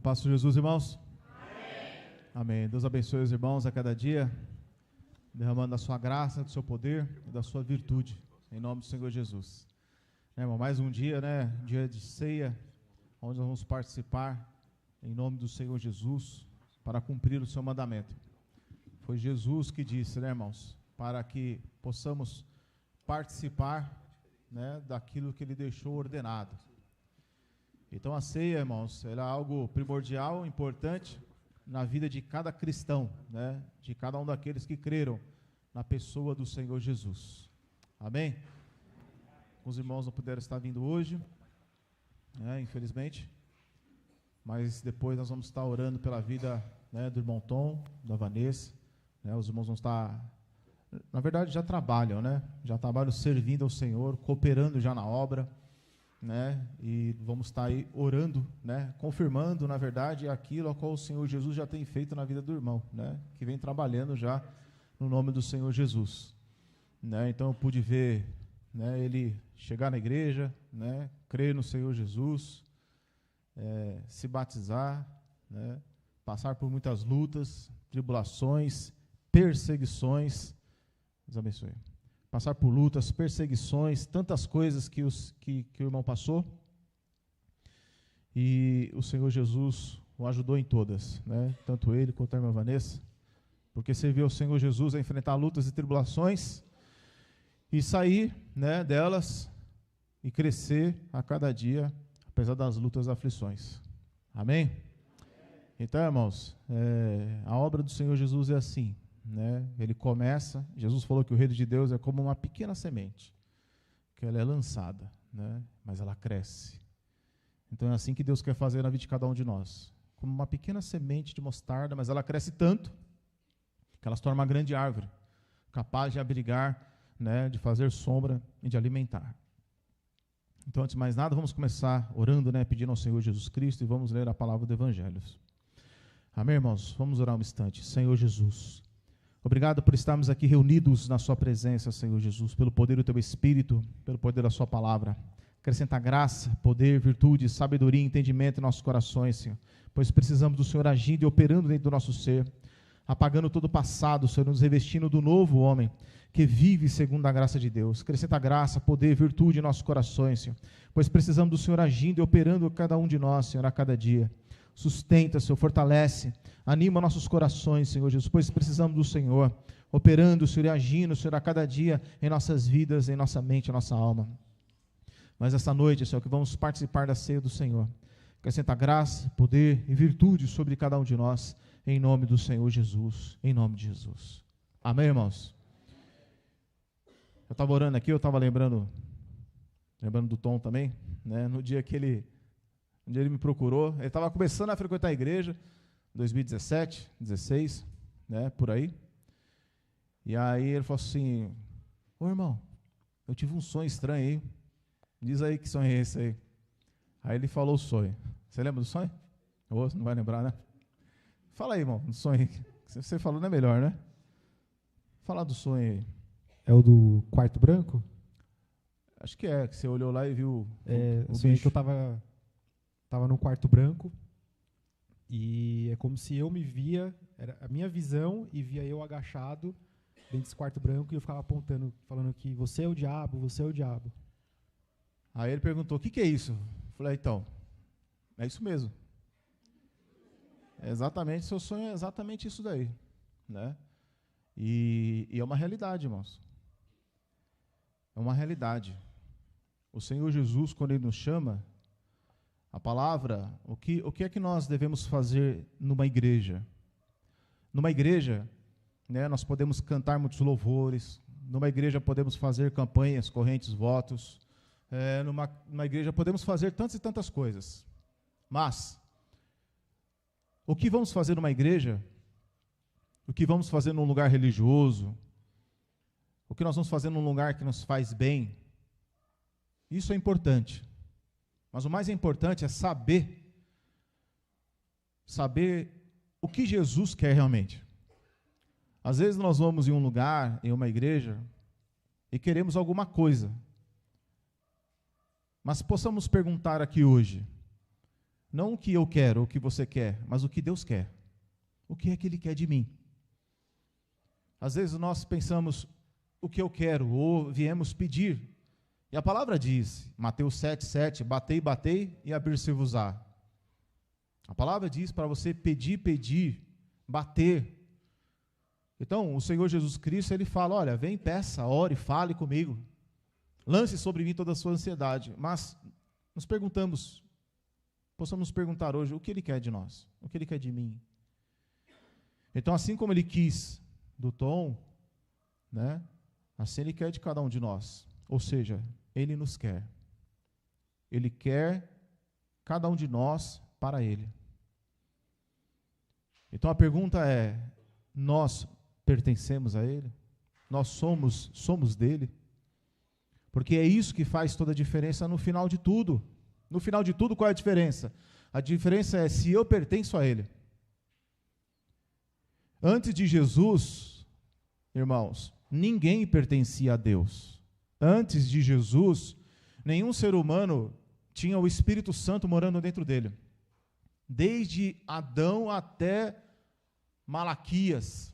paz de Jesus, irmãos. Amém. Amém. Deus abençoe os irmãos a cada dia, derramando a sua graça, do seu poder e da sua virtude, em nome do Senhor Jesus. Irmão, mais um dia, dia de ceia, onde nós vamos participar, em nome do Senhor Jesus, para cumprir o seu mandamento. Foi Jesus que disse, irmãos, para que possamos participar, daquilo que Ele deixou ordenado. Então a ceia, irmãos, ela é algo primordial, importante na vida de cada cristão, de cada um daqueles que creram na pessoa do Senhor Jesus. Amém? Os irmãos não puderam estar vindo hoje, infelizmente, mas depois nós vamos estar orando pela vida do irmão Tom, da Vanessa, os irmãos vão estar, na verdade já trabalham, já trabalham servindo ao Senhor, cooperando já na obra, e vamos estar aí orando, confirmando, na verdade, aquilo a qual o Senhor Jesus já tem feito na vida do irmão, que vem trabalhando já no nome do Senhor Jesus. Então eu pude ver, ele chegar na igreja, crer no Senhor Jesus, se batizar, passar por muitas lutas, tribulações, perseguições, Deus abençoe. Passar por lutas, perseguições, tantas coisas que o irmão passou, e o Senhor Jesus o ajudou em todas, tanto ele quanto a irmã Vanessa, porque serviu ao Senhor Jesus a enfrentar lutas e tribulações, e sair delas, e crescer a cada dia, apesar das lutas e aflições. Amém? Então, irmãos, a obra do Senhor Jesus é assim, ele começa, Jesus falou que o reino de Deus é como uma pequena semente, que ela é lançada, mas ela cresce. Então é assim que Deus quer fazer na vida de cada um de nós, como uma pequena semente de mostarda, mas ela cresce tanto, que ela se torna uma grande árvore, capaz de abrigar, de fazer sombra e de alimentar. Então, antes de mais nada, vamos começar orando, pedindo ao Senhor Jesus Cristo, e vamos ler a palavra do Evangelho. Amém, irmãos? Vamos orar um instante. Senhor Jesus, obrigado por estarmos aqui reunidos na sua presença, Senhor Jesus, pelo poder do teu Espírito, pelo poder da sua palavra. Acrescenta graça, poder, virtude, sabedoria e entendimento em nossos corações, Senhor, pois precisamos do Senhor agindo e operando dentro do nosso ser, apagando todo o passado, Senhor, nos revestindo do novo homem, que vive segundo a graça de Deus. Acrescenta graça, poder, virtude em nossos corações, Senhor, pois precisamos do Senhor agindo e operando cada um de nós, Senhor, a cada dia. Sustenta, Senhor, fortalece, anima nossos corações, Senhor Jesus, pois precisamos do Senhor, operando, Senhor, e agindo, Senhor, a cada dia em nossas vidas, em nossa mente, em nossa alma. Mas essa noite, Senhor, que vamos participar da ceia do Senhor, acrescenta graça, poder e virtude sobre cada um de nós, em nome do Senhor Jesus, em nome de Jesus. Amém, irmãos? Eu estava orando aqui, eu estava lembrando do Tom também, no dia que ele me procurou, ele estava começando a frequentar a igreja, 2017, 16, por aí, e aí ele falou assim, ô irmão, eu tive um sonho estranho aí, diz aí que sonho é esse aí. Aí ele falou o sonho. Você lembra do sonho? Ou não vai lembrar, né? Fala aí, irmão, do sonho aí. Você falou, não é melhor, né? Fala do sonho aí. É o do quarto branco? Acho que é, que você olhou lá e viu o sonho bicho. Que eu tava no quarto branco, e é como se eu me via, era a minha visão, e via eu agachado dentro desse quarto branco, e eu ficava apontando, falando que você é o diabo, você é o diabo. Aí ele perguntou, o que é isso? Eu falei, então, é isso mesmo. Seu sonho é exatamente isso daí, E é uma realidade, irmãos. É uma realidade. O Senhor Jesus, quando Ele nos chama, a palavra, o que é que nós devemos fazer numa igreja? Numa igreja, nós podemos cantar muitos louvores, numa igreja podemos fazer campanhas, correntes, votos, numa igreja podemos fazer tantas e tantas coisas, mas o que vamos fazer numa igreja, o que vamos fazer num lugar religioso, o que nós vamos fazer num lugar que nos faz bem, isso é importante, mas o mais importante é saber o que Jesus quer realmente. Às vezes nós vamos em um lugar, em uma igreja, e queremos alguma coisa, mas possamos perguntar aqui hoje, Não o que eu quero, o que você quer, mas o que Deus quer. O que é que Ele quer de mim? Às vezes nós pensamos o que eu quero, ou viemos pedir. E a palavra diz, Mateus 7,7, batei, batei e abrir-se-vos-á. A palavra diz para você pedir, pedir, bater. Então, o Senhor Jesus Cristo, Ele fala, olha, vem, peça, ore, fale comigo. Lance sobre mim toda a sua ansiedade. Mas nos perguntamos, possamos nos perguntar hoje, o que Ele quer de nós? O que Ele quer de mim? Então, assim como Ele quis do Tom, né, assim Ele quer de cada um de nós. Ou seja, Ele nos quer. Ele quer cada um de nós para Ele. Então a pergunta é, nós pertencemos a Ele? Nós somos dele? Porque é isso que faz toda a diferença no final de tudo. No final de tudo, qual é a diferença? A diferença é se eu pertenço a Ele. Antes de Jesus, irmãos, ninguém pertencia a Deus. Antes de Jesus, nenhum ser humano tinha o Espírito Santo morando dentro dele. Desde Adão até Malaquias,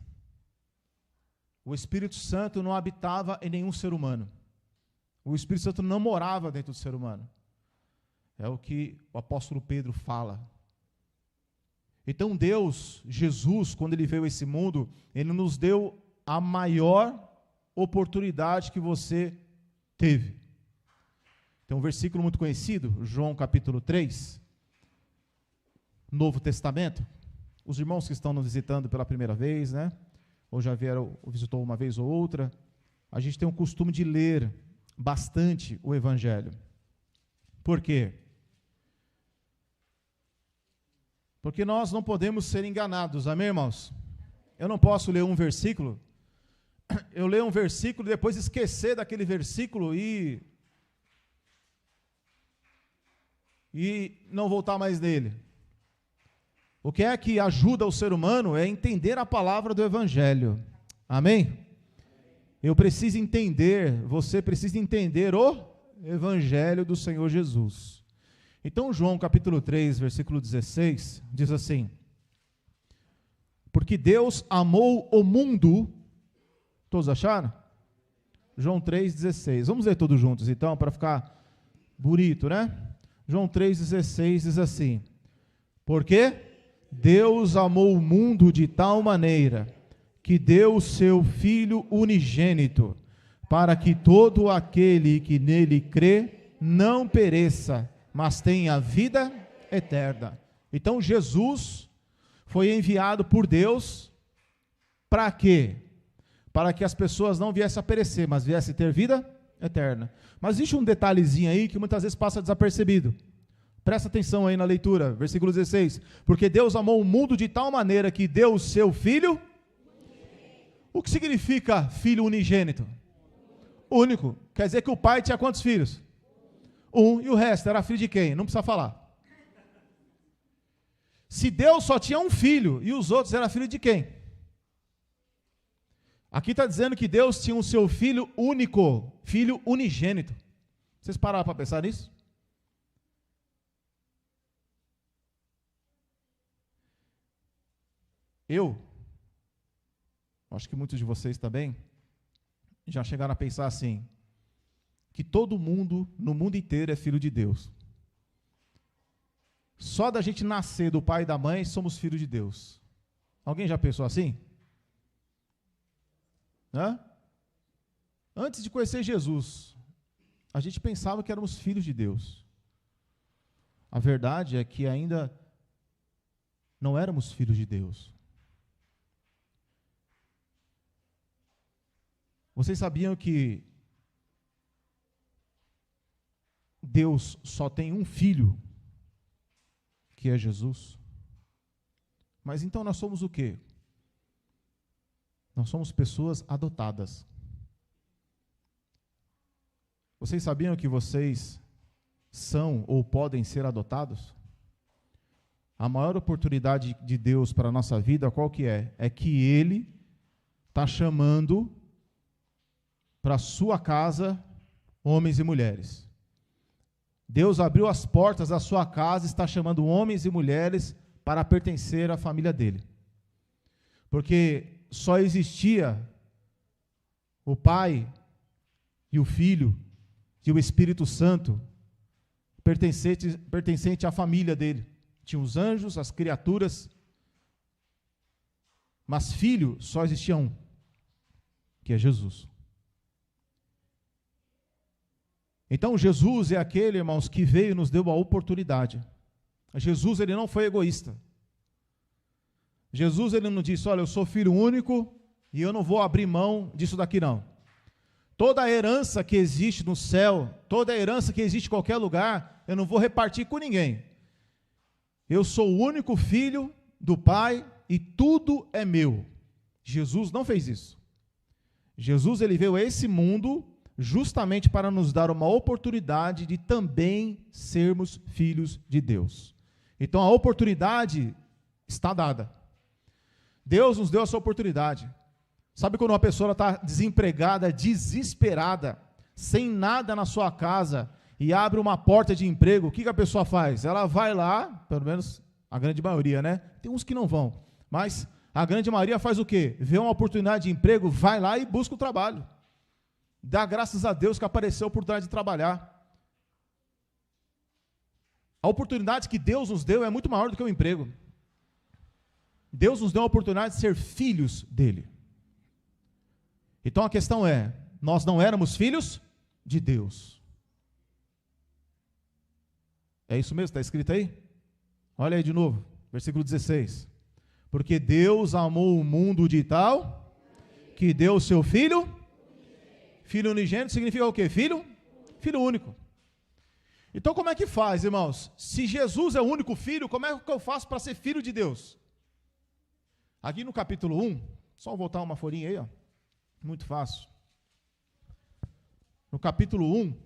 o Espírito Santo não habitava em nenhum ser humano. O Espírito Santo não morava dentro do ser humano. É o que o apóstolo Pedro fala. Então Deus, Jesus, quando Ele veio a esse mundo, Ele nos deu a maior oportunidade que você teve. Tem um versículo muito conhecido, João capítulo 3, Novo Testamento. Os irmãos que estão nos visitando pela primeira vez, né? Ou já vieram, ou visitou uma vez ou outra, a gente tem o costume de ler bastante o Evangelho. Por quê? Porque nós não podemos ser enganados, amém, irmãos? Eu não posso ler um versículo, eu leio um versículo e depois esquecer daquele versículo e não voltar mais nele. O que é que ajuda o ser humano é entender a palavra do Evangelho. Amém? Eu preciso entender, você precisa entender o Evangelho do Senhor Jesus. Então, João capítulo 3, versículo 16, diz assim: porque Deus amou o mundo, todos acharam? João 3,16, vamos ler todos juntos então, para ficar bonito, né? João 3,16 diz assim: porque Deus amou o mundo de tal maneira que deu o seu Filho unigênito, para que todo aquele que nele crê não pereça, mas tenha vida eterna. Então Jesus foi enviado por Deus para quê? Para que as pessoas não viessem a perecer, mas viessem a ter vida eterna. Mas existe um detalhezinho aí que muitas vezes passa desapercebido. Presta atenção aí na leitura, versículo 16. Porque Deus amou o mundo de tal maneira que deu o seu Filho. O que significa filho unigênito? Único. Quer dizer que o pai tinha quantos filhos? Um, e o resto era filho de quem? Não precisa falar. Se Deus só tinha um filho e os outros eram filho de quem? Aqui está dizendo que Deus tinha o seu filho único, filho unigênito. Vocês pararam para pensar nisso? Eu acho que muitos de vocês também já chegaram a pensar assim, que todo mundo, no mundo inteiro, é filho de Deus. Só da gente nascer do pai e da mãe, somos filhos de Deus. Alguém já pensou assim? Hã? Antes de conhecer Jesus, a gente pensava que éramos filhos de Deus. A verdade é que ainda não éramos filhos de Deus. Vocês sabiam que Deus só tem um filho, que é Jesus? Mas então nós somos o quê? Nós somos pessoas adotadas. Vocês sabiam que vocês são ou podem ser adotados? A maior oportunidade de Deus para a nossa vida, qual que é? É que Ele está chamando para a sua casa homens e mulheres. Deus abriu as portas da sua casa e está chamando homens e mulheres para pertencer à família dele. Porque só existia o Pai e o Filho e o Espírito Santo pertencente à família dele. Tinha os anjos, as criaturas, mas filho só existia um, que é Jesus. Então Jesus é aquele, irmãos, que veio e nos deu a oportunidade. Jesus, ele não foi egoísta. Jesus, ele não disse, olha, eu sou filho único e eu não vou abrir mão disso daqui não. Toda a herança que existe no céu, toda a herança que existe em qualquer lugar, eu não vou repartir com ninguém. Eu sou o único filho do Pai e tudo é meu. Jesus não fez isso. Jesus, ele veio a esse mundo justamente para nos dar uma oportunidade de também sermos filhos de Deus. Então a oportunidade está dada. Deus nos deu essa oportunidade. Sabe quando uma pessoa está desempregada, desesperada, sem nada na sua casa, e abre uma porta de emprego, o que a pessoa faz? Ela vai lá, pelo menos a grande maioria, né? Tem uns que não vão, mas a grande maioria faz o quê? Vê uma oportunidade de emprego, vai lá e busca o trabalho. Dá graças a Deus que apareceu a oportunidade de trabalhar. A oportunidade que Deus nos deu é muito maior do que o emprego. Deus nos deu a oportunidade de ser filhos dele. Então a questão é, nós não éramos filhos de Deus. É isso mesmo? Está escrito aí? Olha aí de novo, versículo 16. Porque Deus amou o mundo de tal, que deu o seu Filho. Filho unigênito significa o quê? Filho? Filho único. Então como é que faz, irmãos? Se Jesus é o único filho, como é que eu faço para ser filho de Deus? Aqui no capítulo 1, só voltar uma folhinha aí, ó. Muito fácil. No capítulo 1,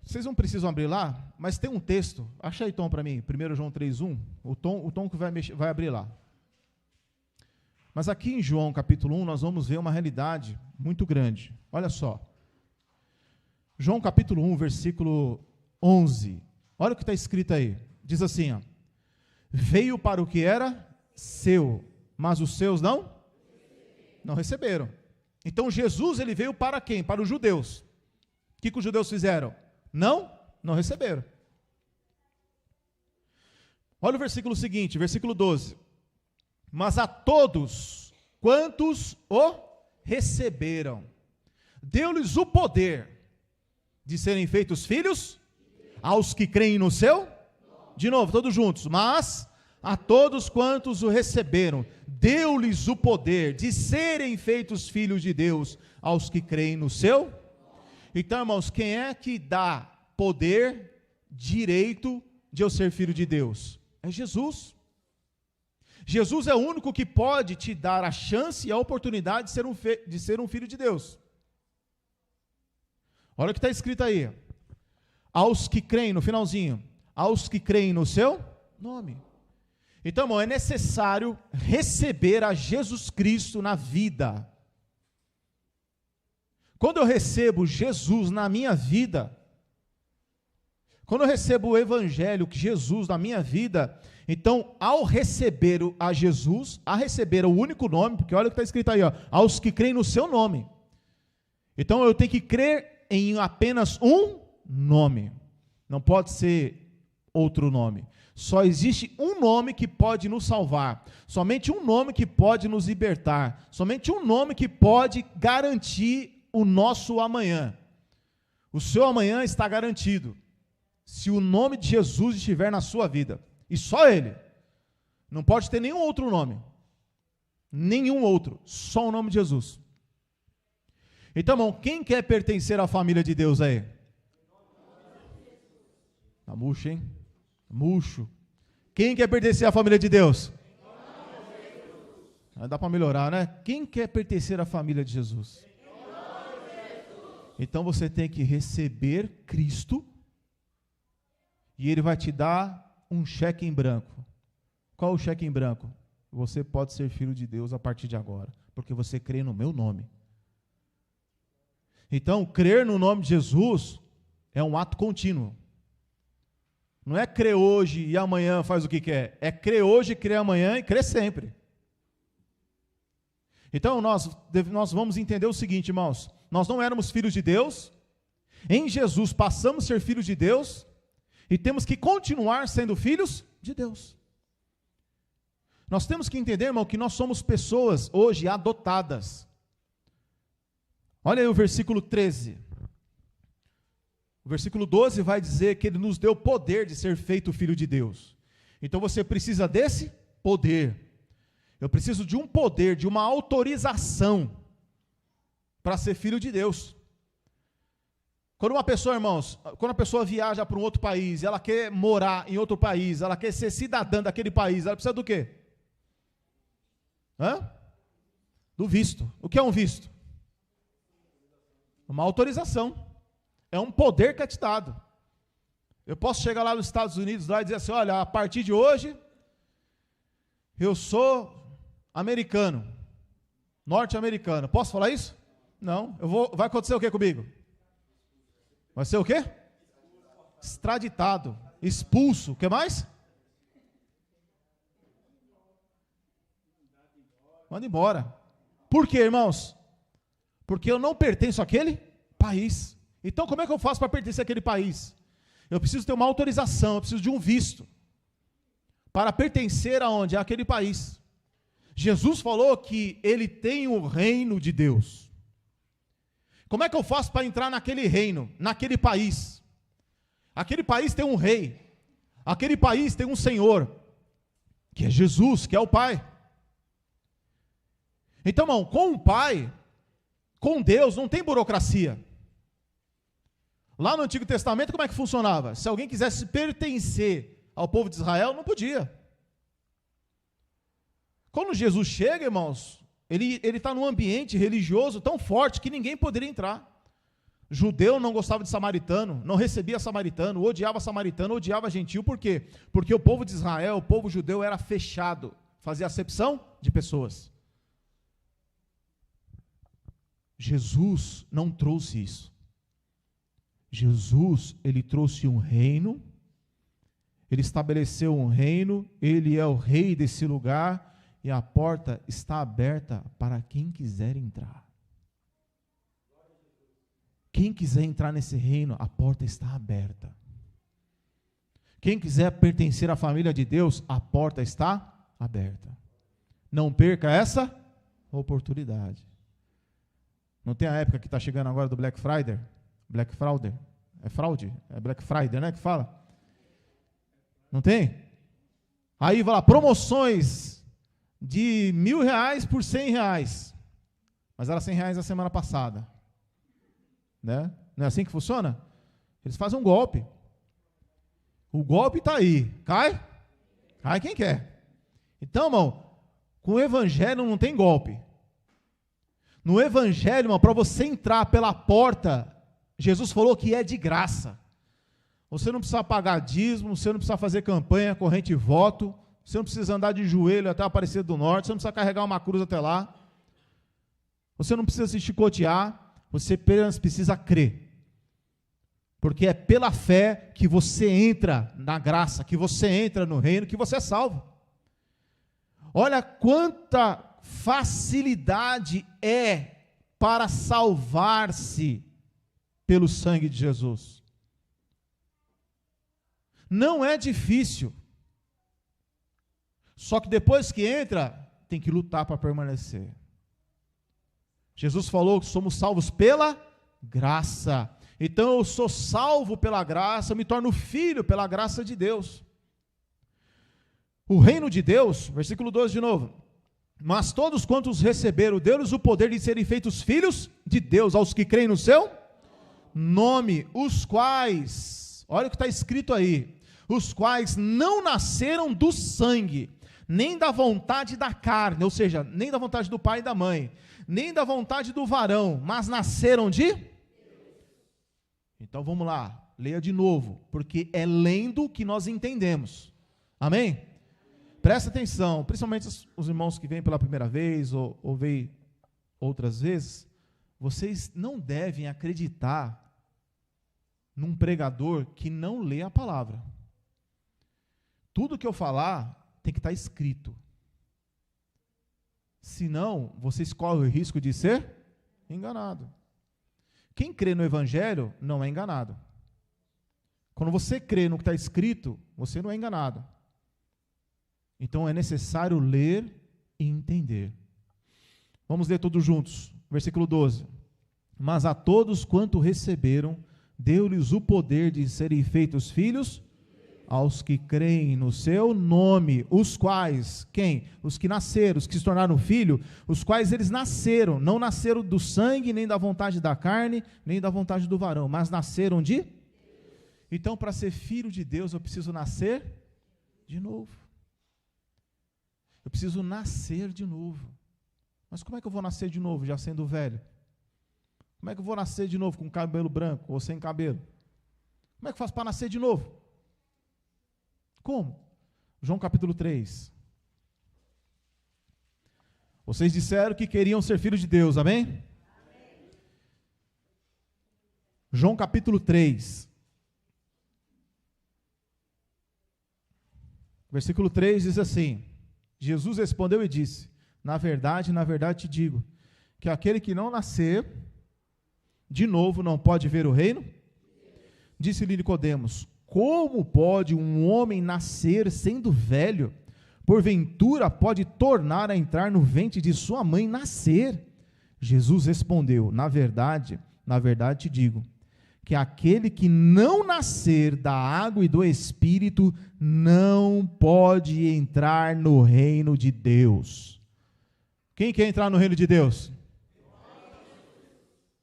vocês não precisam abrir lá, mas tem um texto, acha aí, Tom, para mim, 1 João 3:1, o Tom que vai abrir lá. Mas aqui em João capítulo 1, nós vamos ver uma realidade muito grande. Olha só. João capítulo 1, versículo 11. Olha o que está escrito aí. Diz assim, ó. Veio para o que era seu, mas os seus não receberam. Então Jesus, ele veio para quem? Para os judeus. O que os judeus fizeram? Não receberam. Olha o versículo seguinte, versículo 12. Mas a todos quantos o receberam, deu-lhes o poder de serem feitos filhos, aos que creem no seu, de novo, todos juntos, mas a todos quantos o receberam, deu-lhes o poder de serem feitos filhos de Deus, aos que creem no seu. Então, irmãos, quem é que dá poder, direito de eu ser filho de Deus? É Jesus. Jesus é o único que pode te dar a chance e a oportunidade de ser um filho de Deus. Olha o que está escrito aí. Aos que creem, no finalzinho, aos que creem no seu nome. Então, irmão, é necessário receber a Jesus Cristo na vida. Quando eu recebo Jesus na minha vida, quando eu recebo o Evangelho, que Jesus na minha vida, então, ao receber a Jesus, a receber o único nome, porque olha o que está escrito aí, ó, aos que creem no seu nome. Então, eu tenho que crer em apenas um nome. Não pode ser outro nome. Só existe um nome que pode nos salvar. Somente um nome que pode nos libertar. Somente um nome que pode garantir o nosso amanhã. O seu amanhã está garantido se o nome de Jesus estiver na sua vida. E só Ele. Não pode ter nenhum outro nome. Nenhum outro. Só o nome de Jesus. Então, irmão, quem quer pertencer à família de Deus aí? Tá murcho, hein? Murcho. Quem quer pertencer à família de Deus? Dá para melhorar, né? Quem quer pertencer à família de Jesus? Então você tem que receber Cristo e Ele vai te dar um cheque em branco. Qual o cheque em branco? Você pode ser filho de Deus a partir de agora, porque você crê no meu nome. Então, crer no nome de Jesus é um ato contínuo. Não é crer hoje e amanhã faz o que quer. É crer hoje, crer amanhã e crer sempre. Então, nós vamos entender o seguinte, irmãos. Nós não éramos filhos de Deus. Em Jesus passamos a ser filhos de Deus. E temos que continuar sendo filhos de Deus. Nós temos que entender, irmão, que nós somos pessoas hoje adotadas. Olha aí o versículo 13. O versículo 12 vai dizer que Ele nos deu poder de ser feito filho de Deus. Então você precisa desse poder. Eu preciso de um poder, de uma autorização para ser filho de Deus. Quando uma pessoa, irmãos, quando a pessoa viaja para um outro país, ela quer morar em outro país, ela quer ser cidadã daquele país, ela precisa do quê? Do visto. O que é um visto? Uma autorização. É um poder que é te dado. Eu posso chegar lá nos Estados Unidos lá e dizer assim, olha, a partir de hoje, eu sou americano, norte-americano. Posso falar isso? Não. Vai acontecer o que comigo? Vai ser o quê? Extraditado, expulso. O que mais? Manda embora. Por quê, irmãos? Porque eu não pertenço àquele país. Então, como é que eu faço para pertencer àquele país? Eu preciso ter uma autorização, eu preciso de um visto para pertencer aonde? Àquele país. Jesus falou que Ele tem o reino de Deus. Como é que eu faço para entrar naquele reino, naquele país? Aquele país tem um rei, aquele país tem um Senhor, que é Jesus, que é o Pai. Então, irmão, com o Pai, com Deus, não tem burocracia. Lá no Antigo Testamento, como é que funcionava? Se alguém quisesse pertencer ao povo de Israel, não podia. Quando Jesus chega, irmãos, ele está num ambiente religioso tão forte que ninguém poderia entrar. Judeu não gostava de samaritano, não recebia samaritano, odiava gentil. Por quê? Porque o povo de Israel, o povo judeu era fechado, fazia acepção de pessoas. Jesus não trouxe isso. Jesus, Ele trouxe um reino, Ele estabeleceu um reino, Ele é o rei desse lugar, e a porta está aberta para quem quiser entrar. Quem quiser entrar nesse reino, a porta está aberta. Quem quiser pertencer à família de Deus, a porta está aberta. Não perca essa oportunidade. Não tem a época que está chegando agora do Black Friday? Black Friday? É fraude? É Black Friday, né, que fala? Não tem? Aí vai lá, promoções de R$1.000 por R$100. Mas era R$100 a semana passada. Né? Não é assim que funciona? Eles fazem um golpe. O golpe está aí. Cai? Cai quem quer. Então, irmão, com o evangelho não tem golpe. No evangelho, irmão, para você entrar pela porta, Jesus falou que é de graça. Você não precisa pagar dízimo, você não precisa fazer campanha, corrente de voto, você não precisa andar de joelho até a Aparecida do Norte, você não precisa carregar uma cruz até lá, você não precisa se chicotear, você apenas precisa crer. Porque é pela fé que você entra na graça, que você entra no reino, que você é salvo. Olha quanta facilidade é para salvar-se pelo sangue de Jesus. Não é difícil. Só que depois que entra, tem que lutar para permanecer. Jesus falou que somos salvos pela graça. Então eu sou salvo pela graça, eu me torno filho pela graça de Deus. O reino de Deus, versículo 12 de novo. Mas todos quantos receberam, deu-lhes o poder de serem feitos filhos de Deus, aos que creem no seu nome, os quais, olha o que está escrito aí, os quais não nasceram do sangue, nem da vontade da carne, ou seja, nem da vontade do pai e da mãe, nem da vontade do varão, mas nasceram de... Então vamos lá, leia de novo, porque é lendo que nós entendemos, amém? Presta atenção, principalmente os irmãos que vêm pela primeira vez, ou veem outras vezes, vocês não devem acreditar num pregador que não lê a palavra. Tudo que eu falar tem que estar escrito. Senão, vocês correm o risco de ser enganado. Quem crê no Evangelho não é enganado. Quando você crê no que está escrito, você não é enganado. Então é necessário ler e entender. Vamos ler todos juntos. Versículo 12. Mas a todos quanto receberam, deu-lhes o poder de serem feitos filhos, aos que creem no seu nome, os quais, quem? Os que nasceram, os que se tornaram filho, os quais eles nasceram, não nasceram do sangue, nem da vontade da carne, nem da vontade do varão, mas nasceram de... Então, para ser filho de Deus, eu preciso nascer de novo. Eu preciso nascer de novo. Mas como é que eu vou nascer de novo, já sendo velho? Como é que eu vou nascer de novo com cabelo branco ou sem cabelo? Como é que eu faço para nascer de novo? Como? João capítulo 3. Vocês disseram que queriam ser filhos de Deus, amém? Amém. João capítulo 3. Versículo 3 diz assim: Jesus respondeu e disse: na verdade te digo, que aquele que não nascer de novo não pode ver o reino. Disse-lhe Nicodemos: como pode um homem nascer sendo velho? Porventura pode tornar a entrar no ventre de sua mãe e nascer? Jesus respondeu: na verdade te digo, que aquele que não nascer da água e do Espírito não pode entrar no reino de Deus. Quem quer entrar no reino de Deus?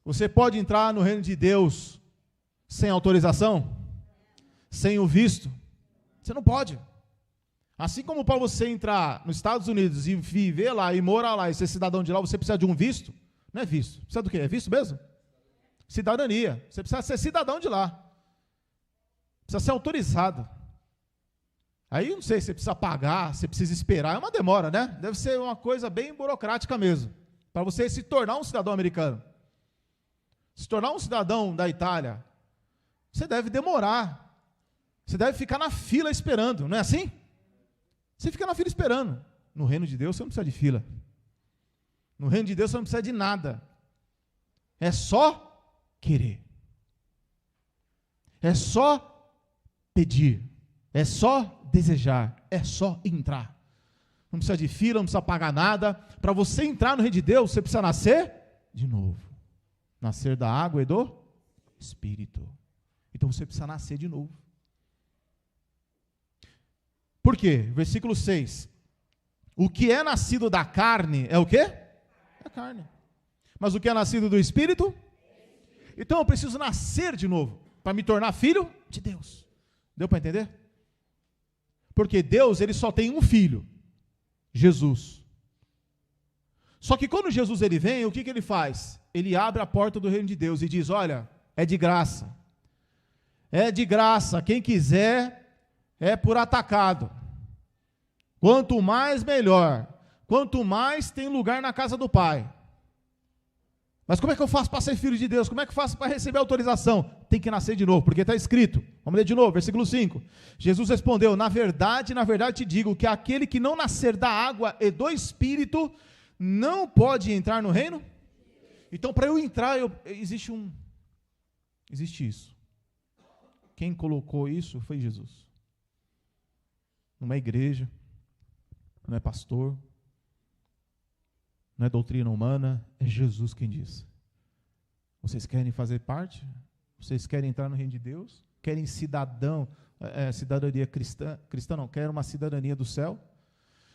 Você pode entrar no reino de Deus sem autorização? Sem o visto? Você não pode. Assim como para você entrar nos Estados Unidos e viver lá e morar lá e ser cidadão de lá, você precisa de um visto? Não é visto. Precisa do quê? É visto mesmo? Cidadania. Você precisa ser cidadão de lá. Precisa ser autorizado. Aí não sei se você precisa pagar, se precisa esperar, é uma demora, né? Deve ser uma coisa bem burocrática mesmo, para você se tornar um cidadão americano. Se tornar um cidadão da Itália, você deve demorar. Você deve ficar na fila esperando, não é assim? Você fica na fila esperando. No reino de Deus você não precisa de fila. No reino de Deus você não precisa de nada. É só querer. É só pedir. É só desejar. É só entrar. Não precisa de fila, não precisa pagar nada. Para você entrar no reino de Deus, você precisa nascer de novo. Nascer da água e do Espírito. Então você precisa nascer de novo. Por quê? Versículo 6. O que é nascido da carne é o quê? É carne. Mas o que é nascido do Espírito? Então eu preciso nascer de novo, para me tornar filho de Deus. Deu para entender? Porque Deus, ele só tem um filho, Jesus. Só que quando Jesus ele vem, o que ele faz? Ele abre a porta do reino de Deus e diz: olha, é de graça. É de graça, quem quiser é por atacado. Quanto mais, melhor. Quanto mais tem lugar na casa do Pai. Mas como é que eu faço para ser filho de Deus? Como é que eu faço para receber autorização? Tem que nascer de novo, porque está escrito. Vamos ler de novo, versículo 5. Jesus respondeu: na verdade te digo, que aquele que não nascer da água e do Espírito não pode entrar no reino. Então, para eu entrar, existe isso. Quem colocou isso foi Jesus. Não é igreja, não é pastor, não é doutrina humana, é Jesus quem diz. Vocês querem fazer parte? Vocês querem entrar no reino de Deus? Querem cidadania cristã não, querem uma cidadania do céu?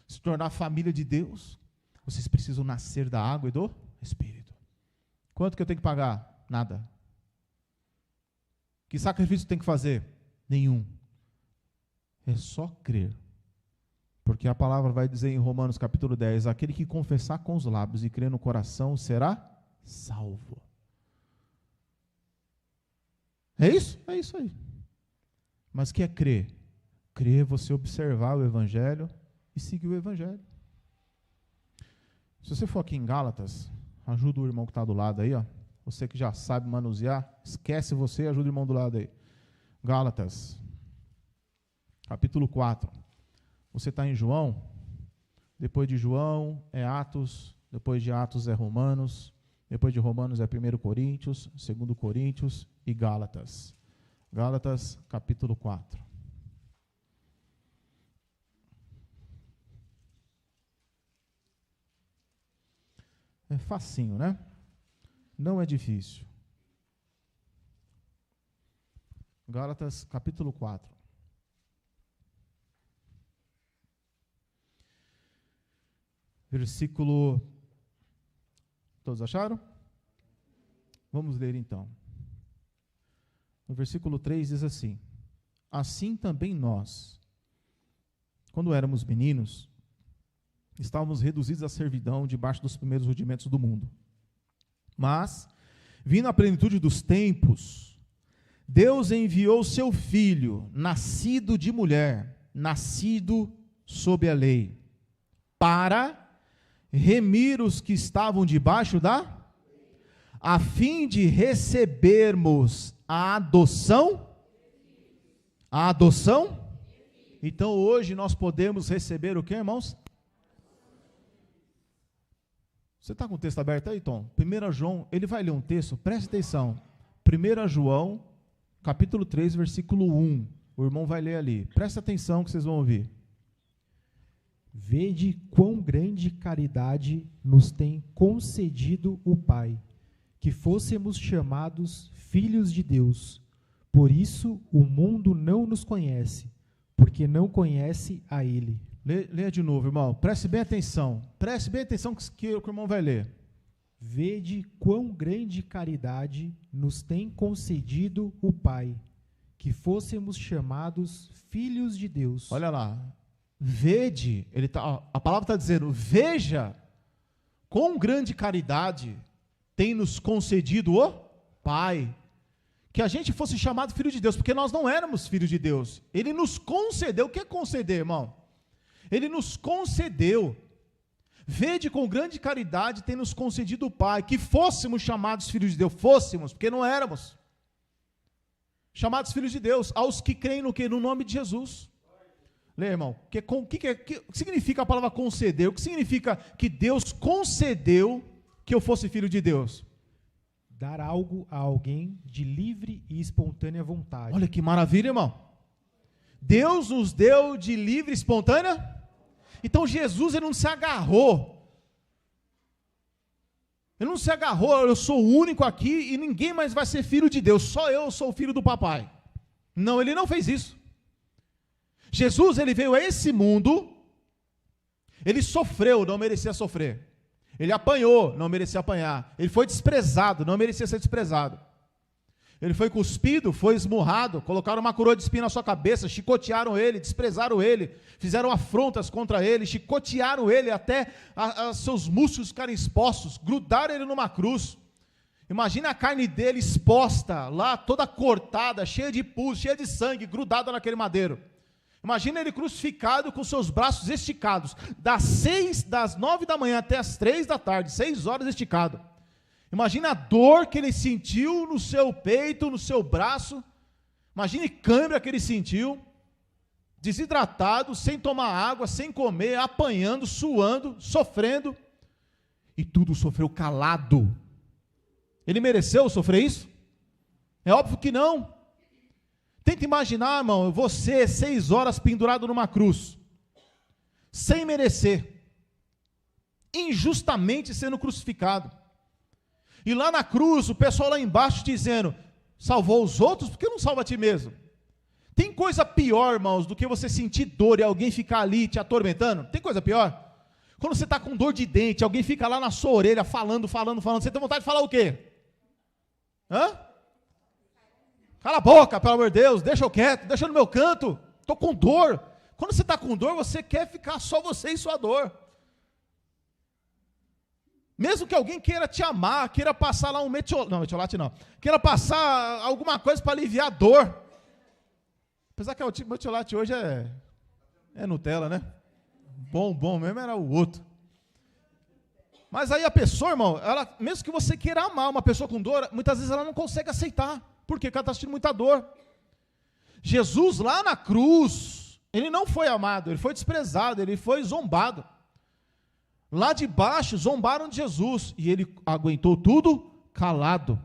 Se tornar família de Deus? Vocês precisam nascer da água e do Espírito. Quanto que eu tenho que pagar? Nada. Que sacrifício tem que fazer? Nenhum. É só crer. Porque a palavra vai dizer em Romanos capítulo 10, aquele que confessar com os lábios e crer no coração será salvo. É isso? É isso aí. Mas o que é crer? Crer é você observar o Evangelho e seguir o Evangelho. Se você for aqui em Gálatas, Ajuda o irmão que está do lado aí, ó. Você que já sabe manusear, esquece você e ajuda o irmão do lado aí. Gálatas, capítulo 4. Você está em João, depois de João é Atos, depois de Atos é Romanos, depois de Romanos é 1 Coríntios, 2 Coríntios e Gálatas. Gálatas, capítulo 4. É facinho, né? Não é difícil. Gálatas, capítulo 4. Versículo... Todos acharam? Vamos ler então. No versículo 3 diz assim: assim também nós, quando éramos meninos, estávamos reduzidos à servidão debaixo dos primeiros rudimentos do mundo. Mas, vindo a plenitude dos tempos, Deus enviou seu Filho, nascido de mulher, nascido sob a lei, para remir os que estavam debaixo a fim de recebermos a adoção. A adoção? Então hoje nós podemos receber o que, irmãos? Você está com o texto aberto aí, Tom? 1 João, ele vai ler um texto, preste atenção. 1 João, capítulo 3, versículo 1. O irmão vai ler ali. Presta atenção que vocês vão ouvir. Vede quão grande caridade nos tem concedido o Pai, que fôssemos chamados filhos de Deus. Por isso o mundo não nos conhece, porque não conhece a Ele. Leia de novo, irmão. Preste bem atenção. Preste bem atenção que o irmão vai ler. Vede quão grande caridade nos tem concedido o Pai, que fôssemos chamados filhos de Deus. Olha lá. Vede, a palavra está dizendo, veja quão grande caridade tem nos concedido o Pai, que a gente fosse chamado filho de Deus, porque nós não éramos filhos de Deus. Ele nos concedeu. O que é conceder, irmão? Ele nos concedeu. Vede com grande caridade tem nos concedido o Pai, que fôssemos chamados filhos de Deus. Fôssemos, porque não éramos. Chamados filhos de Deus, aos que creem no quê? No nome de Jesus. Lê, irmão. O que significa a palavra conceder? O que significa que Deus concedeu que eu fosse filho de Deus? Dar algo a alguém de livre e espontânea vontade. Olha que maravilha, irmão. Deus nos deu de livre e espontânea. Então Jesus, ele não se agarrou. Ele não se agarrou, eu sou o único aqui e ninguém mais vai ser filho de Deus, só eu sou o filho do papai. Não, ele não fez isso. Jesus, ele veio a esse mundo, ele sofreu, não merecia sofrer. Ele apanhou, não merecia apanhar. Ele foi desprezado, não merecia ser desprezado. Ele foi cuspido, foi esmurrado, colocaram uma coroa de espinho na sua cabeça, chicotearam ele, desprezaram ele, fizeram afrontas contra ele, chicotearam ele até seus músculos ficarem expostos, grudaram ele numa cruz. Imagina a carne dele exposta, lá toda cortada, cheia de pus, cheia de sangue, grudada naquele madeiro. Imagina ele crucificado com seus braços esticados, das 9 da manhã até as 3 da tarde, 6 horas esticado. Imagina a dor que ele sentiu no seu peito, no seu braço. Imagine cãibra que ele sentiu, desidratado, sem tomar água, sem comer, apanhando, suando, sofrendo. E tudo sofreu calado. Ele mereceu sofrer isso? É óbvio que não. Tenta imaginar, irmão, você 6 horas pendurado numa cruz, sem merecer, injustamente sendo crucificado. E lá na cruz, o pessoal lá embaixo dizendo, salvou os outros, por que não salva a ti mesmo? Tem coisa pior, irmãos, do que você sentir dor e alguém ficar ali te atormentando? Tem coisa pior? Quando você está com dor de dente, alguém fica lá na sua orelha falando, você tem vontade de falar o quê? Hã? Cala a boca, pelo amor de Deus, deixa eu quieto, deixa eu no meu canto, estou com dor. Quando você está com dor, você quer ficar só você e sua dor. Mesmo que alguém queira te amar, queira passar lá um metiolate não, queira passar alguma coisa para aliviar a dor. Apesar que o metiolate hoje é Nutella, né? Bom mesmo era o outro. Mas aí a pessoa, irmão, ela, mesmo que você queira amar uma pessoa com dor, muitas vezes ela não consegue aceitar. Por quê? Porque ela está sentindo muita dor. Jesus lá na cruz, ele não foi amado, ele foi desprezado, ele foi zombado. Lá de baixo zombaram de Jesus e ele aguentou tudo calado.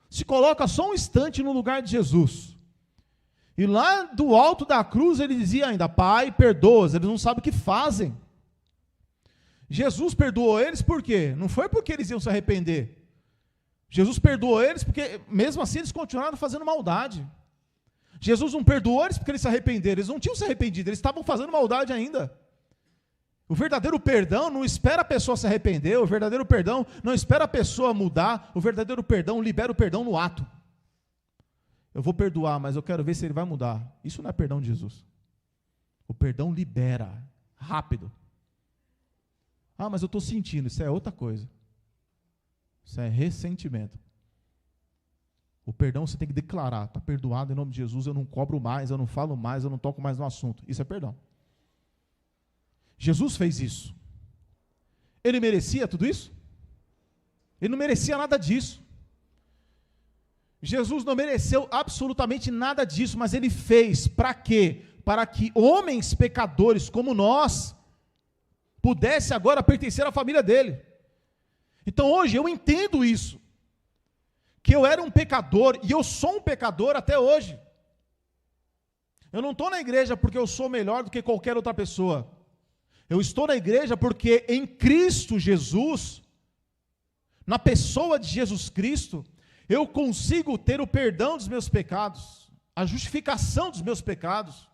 Se coloca só um instante no lugar de Jesus. E lá do alto da cruz ele dizia ainda: Pai, perdoa-os, eles não sabem o que fazem. Jesus perdoou eles por quê? Não foi porque eles iam se arrepender. Jesus perdoou eles porque mesmo assim eles continuaram fazendo maldade. Jesus não perdoou eles porque eles se arrependeram, eles não tinham se arrependido, eles estavam fazendo maldade ainda. O verdadeiro perdão não espera a pessoa se arrepender, o verdadeiro perdão não espera a pessoa mudar, o verdadeiro perdão libera o perdão no ato. Eu vou perdoar, mas eu quero ver se ele vai mudar. Isso não é perdão de Jesus. O perdão libera, rápido. Ah, mas eu estou sentindo, isso é outra coisa. Isso é ressentimento. O perdão você tem que declarar: está perdoado em nome de Jesus, eu não cobro mais, eu não falo mais, eu não toco mais no assunto. Isso é perdão. Jesus fez isso. Ele merecia tudo isso? Ele não merecia nada disso. Jesus não mereceu absolutamente nada disso, mas ele fez para quê? Para que homens pecadores como nós pudesse agora pertencer à família dele. Então hoje eu entendo isso, que eu era um pecador e eu sou um pecador até hoje. Eu não estou na igreja porque eu sou melhor do que qualquer outra pessoa. Eu estou na igreja porque em Cristo Jesus, na pessoa de Jesus Cristo, eu consigo ter o perdão dos meus pecados, a justificação dos meus pecados.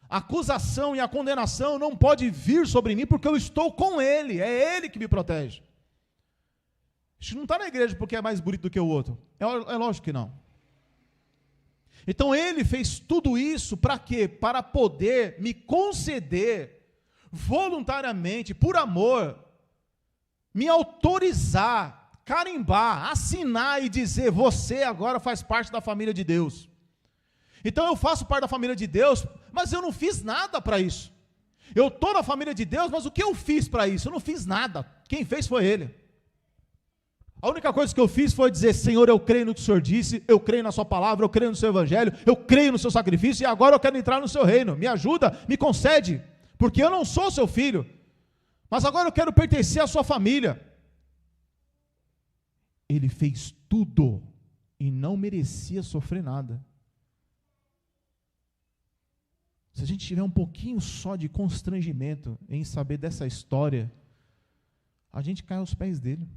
A acusação e a condenação não pode vir sobre mim porque eu estou com Ele, é Ele que me protege. A gente não está na igreja porque é mais bonito do que o outro, é lógico que não. Então Ele fez tudo isso para quê? Para poder me conceder voluntariamente, por amor, me autorizar, carimbar, assinar e dizer: você agora faz parte da família de Deus. Então eu faço parte da família de Deus, mas eu não fiz nada para isso. Eu estou na família de Deus, mas o que eu fiz para isso? Eu não fiz nada, quem fez foi Ele. A única coisa que eu fiz foi dizer: Senhor, eu creio no que o Senhor disse, eu creio na sua palavra, eu creio no seu evangelho, eu creio no seu sacrifício, e agora eu quero entrar no seu reino, me ajuda, me concede, porque eu não sou seu filho, mas agora eu quero pertencer à sua família. Ele fez tudo e não merecia sofrer nada. Se a gente tiver um pouquinho só de constrangimento em saber dessa história, a gente cai aos pés dele.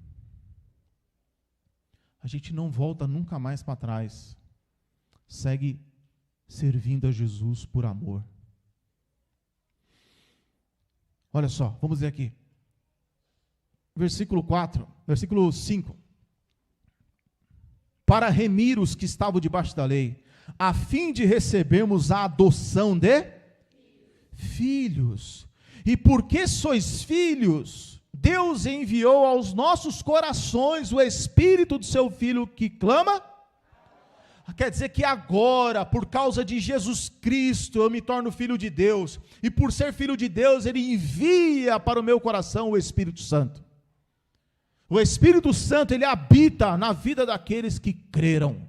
A gente não volta nunca mais para trás. Segue servindo a Jesus por amor. Olha só, vamos ver aqui. Versículo 5. Para remir os que estavam debaixo da lei, a fim de recebermos a adoção de filhos. E porque sois filhos, Deus enviou aos nossos corações o Espírito do seu Filho que clama. Quer dizer que agora, por causa de Jesus Cristo, eu me torno filho de Deus. E por ser filho de Deus, Ele envia para o meu coração o Espírito Santo. O Espírito Santo, Ele habita na vida daqueles que creram,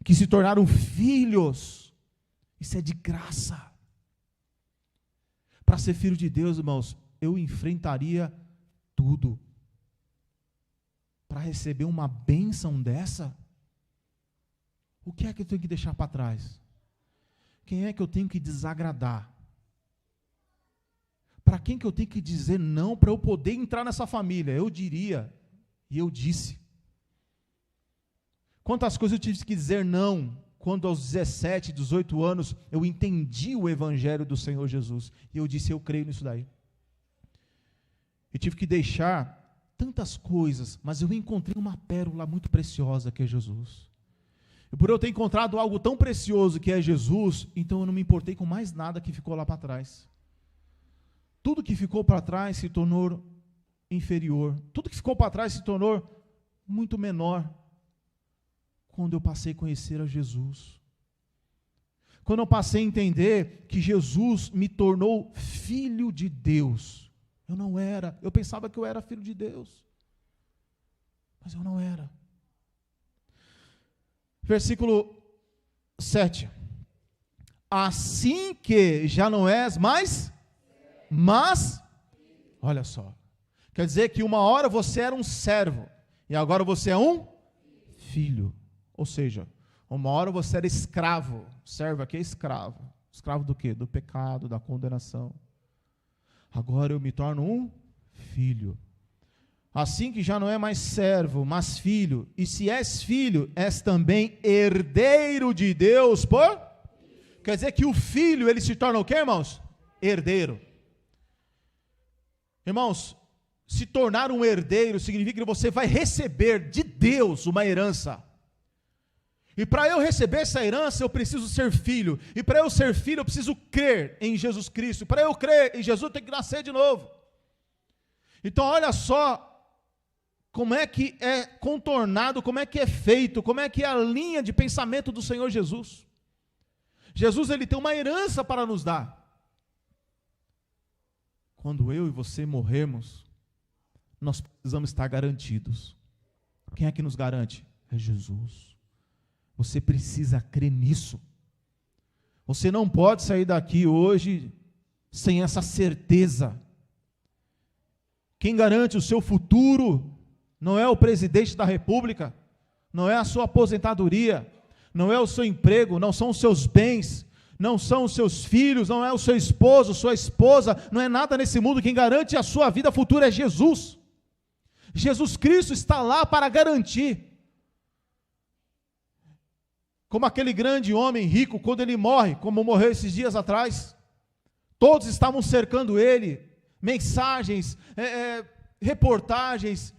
que se tornaram filhos. Isso é de graça. Para ser filho de Deus, irmãos, eu enfrentaria tudo. Para receber uma bênção dessa, o que é que eu tenho que deixar para trás? Quem é que eu tenho que desagradar? Para quem que eu tenho que dizer não para eu poder entrar nessa família? Eu diria, e eu disse. Quantas coisas eu tive que dizer não, quando aos 17, 18 anos, eu entendi o Evangelho do Senhor Jesus. E eu disse: eu creio nisso daí. Eu tive que deixar tantas coisas, mas eu encontrei uma pérola muito preciosa que é Jesus. E por eu ter encontrado algo tão precioso que é Jesus, então eu não me importei com mais nada que ficou lá para trás. Tudo que ficou para trás se tornou inferior. Tudo que ficou para trás se tornou muito menor quando eu passei a conhecer a Jesus. Quando eu passei a entender que Jesus me tornou filho de Deus. Eu não era. Eu pensava que eu era filho de Deus. Mas eu não era. Versículo 7. Assim que já não és mais, mas, olha só. Quer dizer que uma hora você era um servo, e agora você é um filho. Ou seja, uma hora você era escravo. Servo aqui é escravo. Escravo do quê? Do pecado, da condenação. Agora eu me torno um filho. Assim que já não é mais servo, mas filho. E se és filho, és também herdeiro de Deus por... Quer dizer que o filho, ele se torna o quê, irmãos? Herdeiro. Irmãos, se tornar um herdeiro significa que você vai receber de Deus uma herança. E para eu receber essa herança, eu preciso ser filho. E para eu ser filho, eu preciso crer em Jesus Cristo. Para eu crer em Jesus, eu tenho que nascer de novo. Então, olha só como é que é contornado, como é que é feito, como é que é a linha de pensamento do Senhor Jesus. Jesus, ele tem uma herança para nos dar. Quando eu e você morrermos, nós precisamos estar garantidos. Quem é que nos garante? É Jesus. Você precisa crer nisso. Você não pode sair daqui hoje sem essa certeza. Quem garante o seu futuro não é o presidente da República, não é a sua aposentadoria, não é o seu emprego, não são os seus bens, não são os seus filhos, não é o seu esposo, sua esposa, não é nada nesse mundo. Quem garante a sua vida futura é Jesus. Jesus Cristo está lá para garantir. Como aquele grande homem rico, quando ele morre, como morreu esses dias atrás, todos estavam cercando ele, mensagens, reportagens,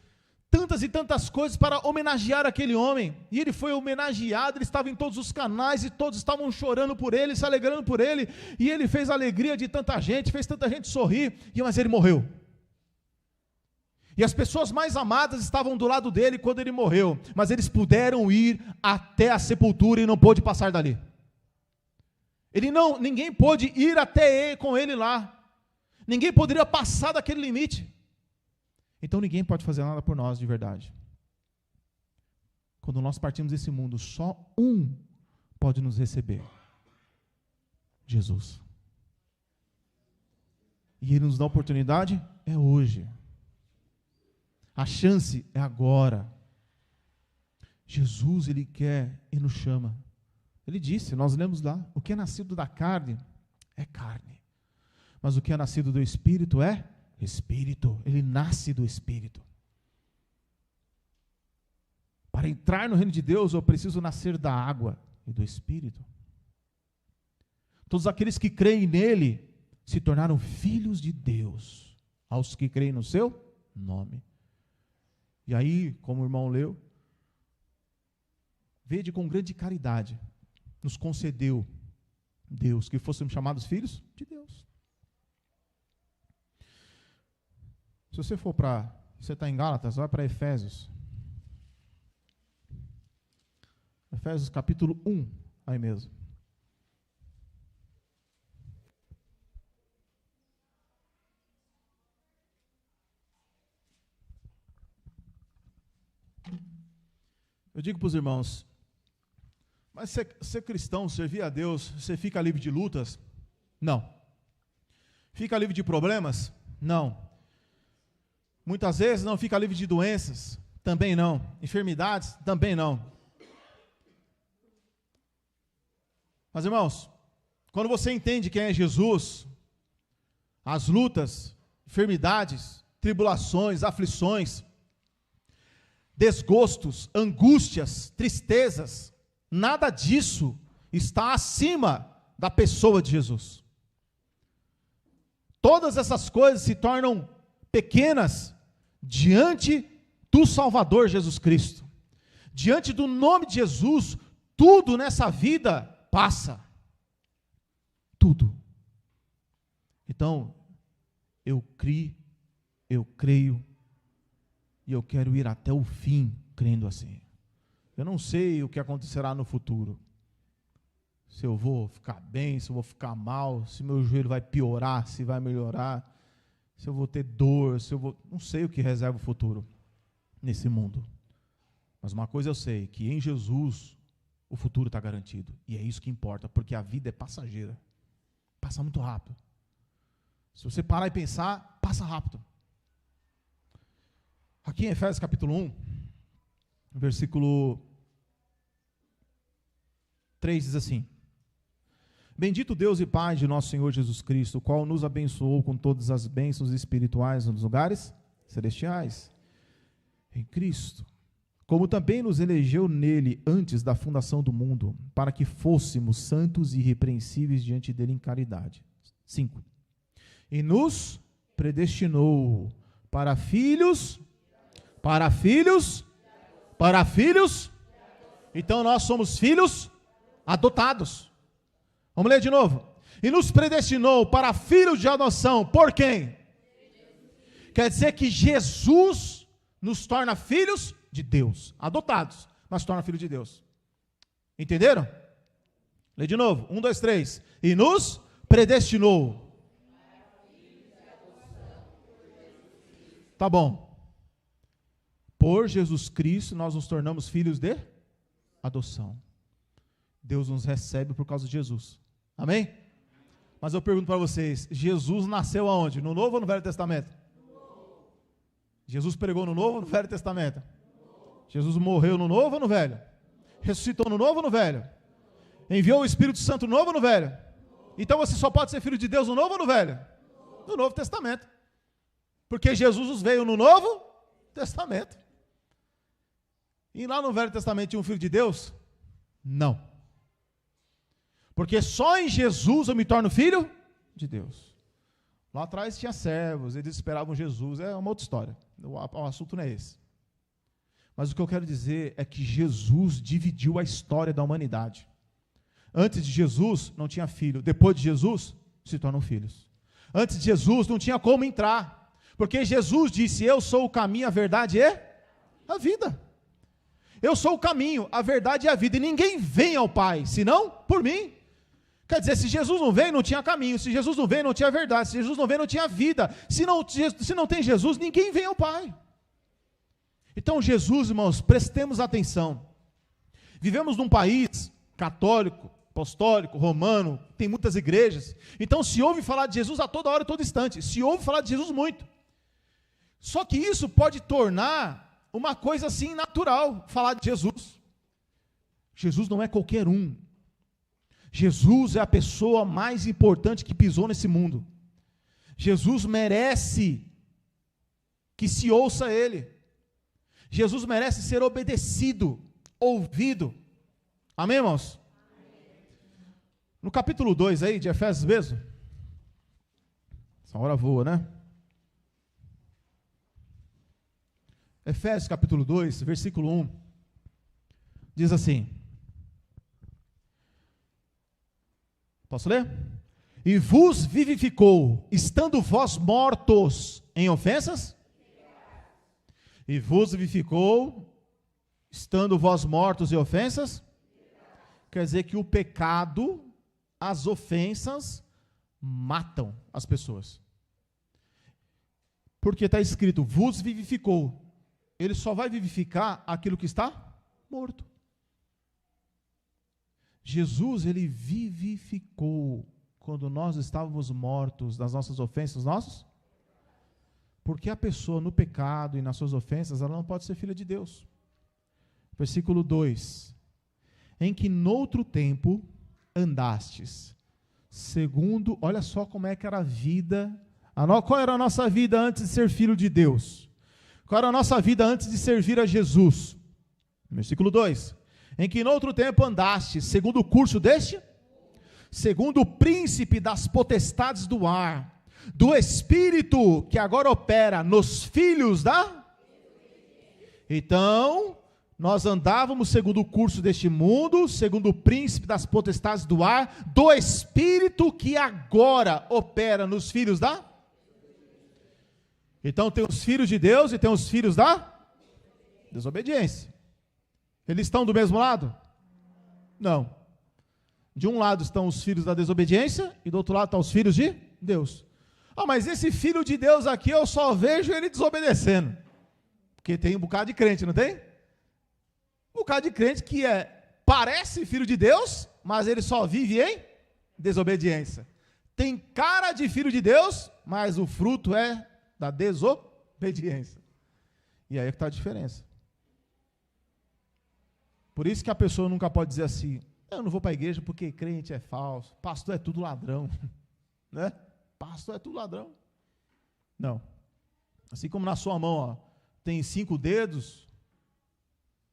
tantas e tantas coisas para homenagear aquele homem, e ele foi homenageado, ele estava em todos os canais, e todos estavam chorando por ele, se alegrando por ele, e ele fez a alegria de tanta gente, fez tanta gente sorrir, mas ele morreu. E as pessoas mais amadas estavam do lado dele quando ele morreu, mas eles puderam ir até a sepultura e não pôde passar dali. Ninguém pôde ir até ele, com ele lá. Ninguém poderia passar daquele limite. Então ninguém pode fazer nada por nós de verdade. Quando nós partimos desse mundo, só um pode nos receber: Jesus. E ele nos dá a oportunidade, é hoje. A chance é agora. Jesus, ele quer e nos chama. Ele disse, nós lemos lá, o que é nascido da carne é carne, mas o que é nascido do Espírito é Espírito. Ele nasce do Espírito. Para entrar no reino de Deus, eu preciso nascer da água e do Espírito. Todos aqueles que creem nele se tornaram filhos de Deus, aos que creem no seu nome. E aí, como o irmão leu, vede com grande caridade, nos concedeu Deus, que fôssemos chamados filhos de Deus. Se você for você está em Gálatas, vai para Efésios. Efésios capítulo 1, aí mesmo. Eu digo para os irmãos, mas ser cristão, servir a Deus, você fica livre de lutas? Não. Fica livre de problemas? Não. Muitas vezes não fica livre de doenças? Também não. Enfermidades? Também não. Mas irmãos, quando você entende quem é Jesus, as lutas, enfermidades, tribulações, aflições, desgostos, angústias, tristezas, nada disso está acima da pessoa de Jesus. Todas essas coisas se tornam pequenas diante do Salvador Jesus Cristo. Diante do nome de Jesus, tudo nessa vida passa. Tudo. Então, eu creio, e eu quero ir até o fim, crendo assim. Eu não sei o que acontecerá no futuro. Se eu vou ficar bem, se eu vou ficar mal, se meu joelho vai piorar, se vai melhorar. se eu vou ter dor, não sei o que reserva o futuro nesse mundo. Mas uma coisa eu sei, que em Jesus o futuro está garantido. E é isso que importa, porque a vida é passageira. Passa muito rápido. Se você parar e pensar, passa rápido. Aqui em Efésios capítulo 1, versículo 3 diz assim: Bendito Deus e Pai de nosso Senhor Jesus Cristo, o qual nos abençoou com todas as bênçãos espirituais nos lugares celestiais, em Cristo, como também nos elegeu nele antes da fundação do mundo, para que fôssemos santos e irrepreensíveis diante dele em caridade. 5. E nos predestinou para filhos. Então nós somos filhos adotados. Vamos ler de novo. E nos predestinou para filhos de adoção. Por quem? Quer dizer que Jesus nos torna filhos de Deus. Adotados, mas torna filhos de Deus. Entenderam? Lê de novo. 1, 2, 3. E nos predestinou. Tá bom. Por Jesus Cristo nós nos tornamos filhos de adoção. Deus nos recebe por causa de Jesus. Amém? Mas eu pergunto para vocês, Jesus nasceu aonde? No Novo ou no Velho Testamento? Jesus pregou no Novo ou no Velho Testamento? Jesus morreu no Novo ou no Velho? Ressuscitou no Novo ou no Velho? Enviou o Espírito Santo no Novo ou no Velho? Então você só pode ser filho de Deus no Novo ou no Velho? No Novo Testamento. Porque Jesus veio no Novo Testamento. E lá no Velho Testamento tinha um filho de Deus? Não. Porque só em Jesus eu me torno filho de Deus. Lá atrás tinha servos, eles esperavam Jesus, é uma outra história. O assunto não é esse. Mas o que eu quero dizer é que Jesus dividiu a história da humanidade. Antes de Jesus não tinha filho, depois de Jesus se tornam filhos. Antes de Jesus não tinha como entrar, porque Jesus disse: eu sou o caminho, a verdade e a vida. Eu sou o caminho, a verdade e a vida, e ninguém vem ao Pai, senão por mim. Quer dizer, se Jesus não veio, não tinha caminho. Se Jesus não veio, não tinha verdade. Se Jesus não veio, não tinha vida. Se não tem Jesus, ninguém vem ao Pai. Então Jesus, irmãos, prestemos atenção. Vivemos num país católico, apostólico, romano, tem muitas igrejas. Então se ouve falar de Jesus a toda hora, a todo instante. Se ouve falar de Jesus muito. Só que isso pode tornar uma coisa assim natural, falar de Jesus. Jesus não é qualquer um. Jesus é a pessoa mais importante que pisou nesse mundo. Jesus merece que se ouça Ele. Jesus merece ser obedecido, ouvido. Amém, irmãos? No capítulo 2 aí, de Efésios mesmo. Essa hora voa, né? Efésios capítulo 2, versículo 1. Diz assim. Posso ler? E vos vivificou, estando vós mortos em ofensas? E vos vivificou, estando vós mortos em ofensas? Quer dizer que o pecado, as ofensas, matam as pessoas. Porque está escrito, vos vivificou. Ele só vai vivificar aquilo que está morto. Jesus, ele vivificou quando nós estávamos mortos das nossas ofensas, nossos? Porque a pessoa no pecado e nas suas ofensas, ela não pode ser filha de Deus. Versículo 2. Em que noutro tempo andastes, segundo, olha só como é que era a vida, qual era a nossa vida antes de ser filho de Deus? Qual era a nossa vida antes de servir a Jesus? Versículo 2. Em que noutro tempo andaste, segundo o curso deste, segundo o príncipe das potestades do ar, do espírito que agora opera nos filhos da... Então, nós andávamos segundo o curso deste mundo, segundo o príncipe das potestades do ar, do espírito que agora opera nos filhos da... Então tem os filhos de Deus e tem os filhos da desobediência. Eles estão do mesmo lado? Não. De um lado estão os filhos da desobediência e do outro lado estão os filhos de Deus. Ah, mas esse filho de Deus aqui eu só vejo ele desobedecendo. Porque tem um bocado de crente, não tem? Um bocado de crente que parece filho de Deus, mas ele só vive em desobediência. Tem cara de filho de Deus, mas o fruto é da desobediência. E aí é que está a diferença. Por isso que a pessoa nunca pode dizer assim, eu não vou para a igreja porque crente é falso, pastor é tudo ladrão, né? Pastor é tudo ladrão. Não. Assim como na sua mão, ó, tem 5 dedos,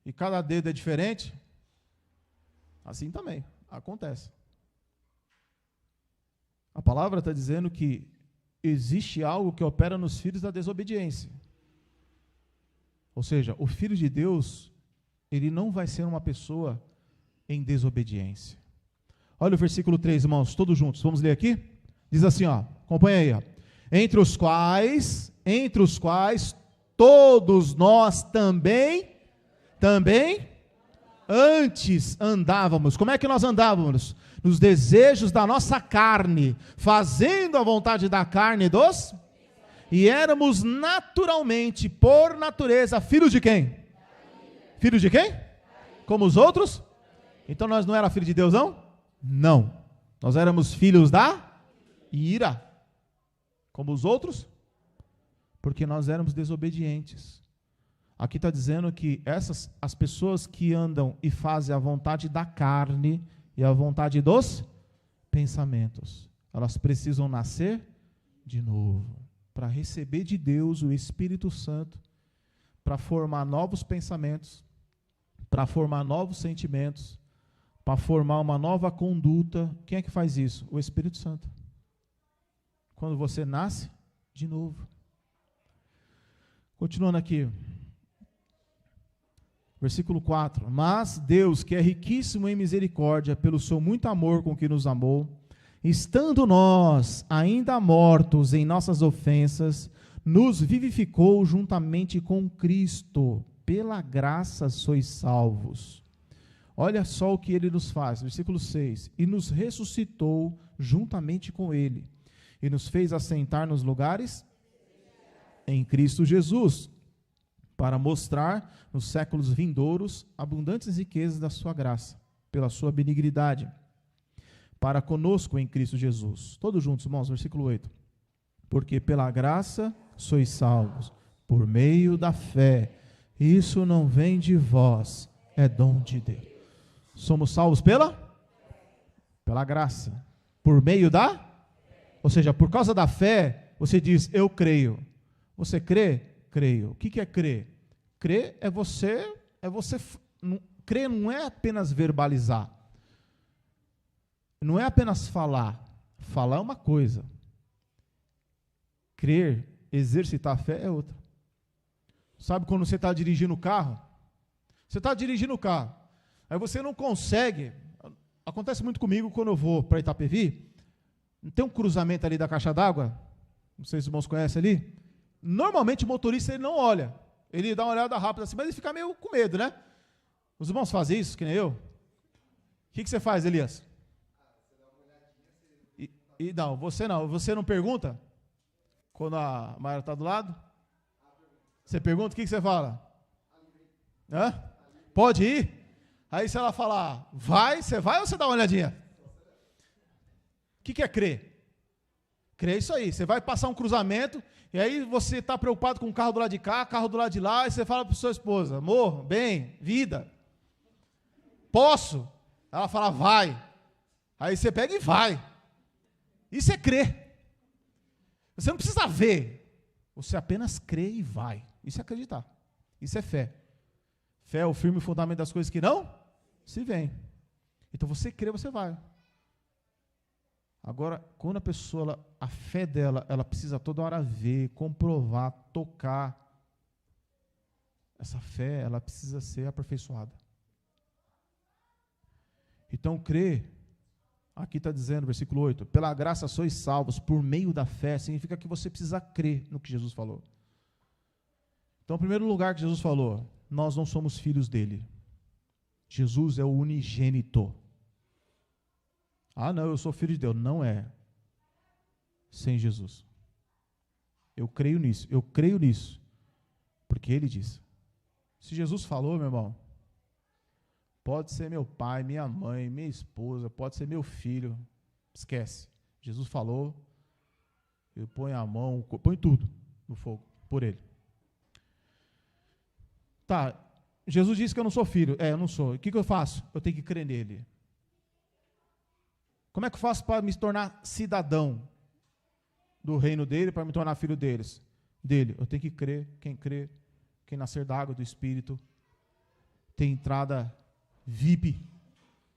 e cada dedo é diferente, assim também acontece. A palavra está dizendo que existe algo que opera nos filhos da desobediência. Ou seja, o filho de Deus, ele não vai ser uma pessoa em desobediência. Olha o versículo 3, irmãos, todos juntos, vamos ler aqui? Diz assim, ó, acompanha aí, ó. Entre os quais todos nós também antes andávamos. Como é que nós andávamos? Nos desejos da nossa carne, fazendo a vontade da carne dos... E éramos naturalmente, por natureza, filhos de quem? Filhos de quem? Como os outros? Então nós não éramos filhos de Deus, não? Não. Nós éramos filhos da ira. Como os outros? Porque nós éramos desobedientes. Aqui está dizendo que as pessoas que andam e fazem a vontade da carne e a vontade dos pensamentos, elas precisam nascer de novo, para receber de Deus o Espírito Santo, para formar novos pensamentos, para formar novos sentimentos, para formar uma nova conduta. Quem é que faz isso? O Espírito Santo. Quando você nasce de novo. Continuando aqui. Versículo 4. Mas Deus, que é riquíssimo em misericórdia, pelo seu muito amor com que nos amou, estando nós ainda mortos em nossas ofensas, nos vivificou juntamente com Cristo. Pela graça sois salvos. Olha só o que ele nos faz. Versículo 6. E nos ressuscitou juntamente com ele, e nos fez assentar nos lugares em Cristo Jesus, para mostrar nos séculos vindouros abundantes riquezas da sua graça, pela sua benignidade, para conosco em Cristo Jesus. Todos juntos, irmãos, versículo 8. Porque pela graça sois salvos, por meio da fé. Isso não vem de vós, é dom de Deus. Somos salvos pela graça, por meio da... Ou seja, por causa da fé, você diz, eu creio. Você crê? Creio. O que é crer? Crer é você crer não é apenas verbalizar. Não é apenas falar. Falar é uma coisa. Crer, exercitar a fé é outra. Sabe quando você está dirigindo o carro? Você está dirigindo o carro, aí você não consegue. Acontece muito comigo quando eu vou para Itapevi. Tem um cruzamento ali da caixa d'água, não sei se os irmãos conhecem ali. Normalmente o motorista ele não olha, ele dá uma olhada rápida assim, mas ele fica meio com medo, né? Os irmãos fazem isso, que nem eu? O que você faz, Elias? Você não pergunta? Quando a Mayra está do lado? Você pergunta, o que você fala? Hã? Pode ir? Aí se ela falar, você vai ou você dá uma olhadinha? O que é crer? Crer é isso aí, você vai passar um cruzamento, e aí você está preocupado com o carro do lado de cá, carro do lado de lá, e você fala para sua esposa, amor, bem, vida, posso? Ela fala, vai. Aí você pega e vai. Isso é crer. Você não precisa ver, você apenas crê e vai. Isso é acreditar, isso é fé. Fé é o firme fundamento das coisas que não se veem. Então você crê, você vai. Agora, quando a pessoa, a fé dela, ela precisa toda hora ver, comprovar, tocar. Essa fé, ela precisa ser aperfeiçoada. Então, crer, aqui está dizendo, versículo 8, pela graça sois salvos, por meio da fé, significa que você precisa crer no que Jesus falou. Então, o primeiro lugar que Jesus falou, nós não somos filhos dele. Jesus é o unigênito. Ah, não, eu sou filho de Deus. Não é. Sem Jesus. Eu creio nisso, porque Ele disse. Se Jesus falou, meu irmão, pode ser meu pai, minha mãe, minha esposa, pode ser meu filho, esquece. Jesus falou, eu ponho a mão, ponho tudo no fogo, por Ele. Tá, Jesus disse que eu não sou filho. Eu não sou. O que eu faço? Eu tenho que crer nele. Como é que eu faço para me tornar cidadão do reino dele, para me tornar filho dele? Eu tenho que crer. Quem nascer da água do Espírito, tem entrada VIP.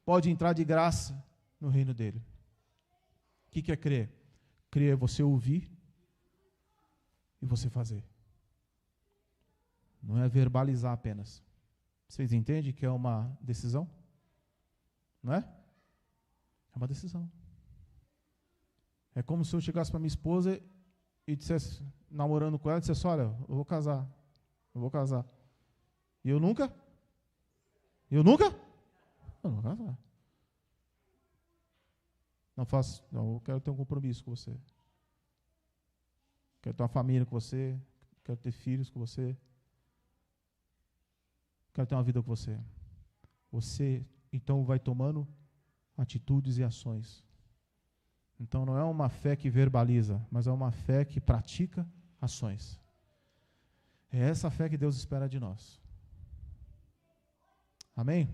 Pode entrar de graça no reino dele. O que é crer? Crer é você ouvir e você fazer. Não é verbalizar apenas. Vocês entendem que é uma decisão? Não é? É uma decisão. É como se eu chegasse para minha esposa e dissesse, namorando com ela, dissesse, olha, eu vou casar. E eu nunca? Eu não vou casar. Não, eu quero ter um compromisso com você. Quero ter uma família com você. Quero ter filhos com você. Quero ter uma vida com você. Você, então, vai tomando atitudes e ações. Então, não é uma fé que verbaliza, mas é uma fé que pratica ações. É essa fé que Deus espera de nós. Amém?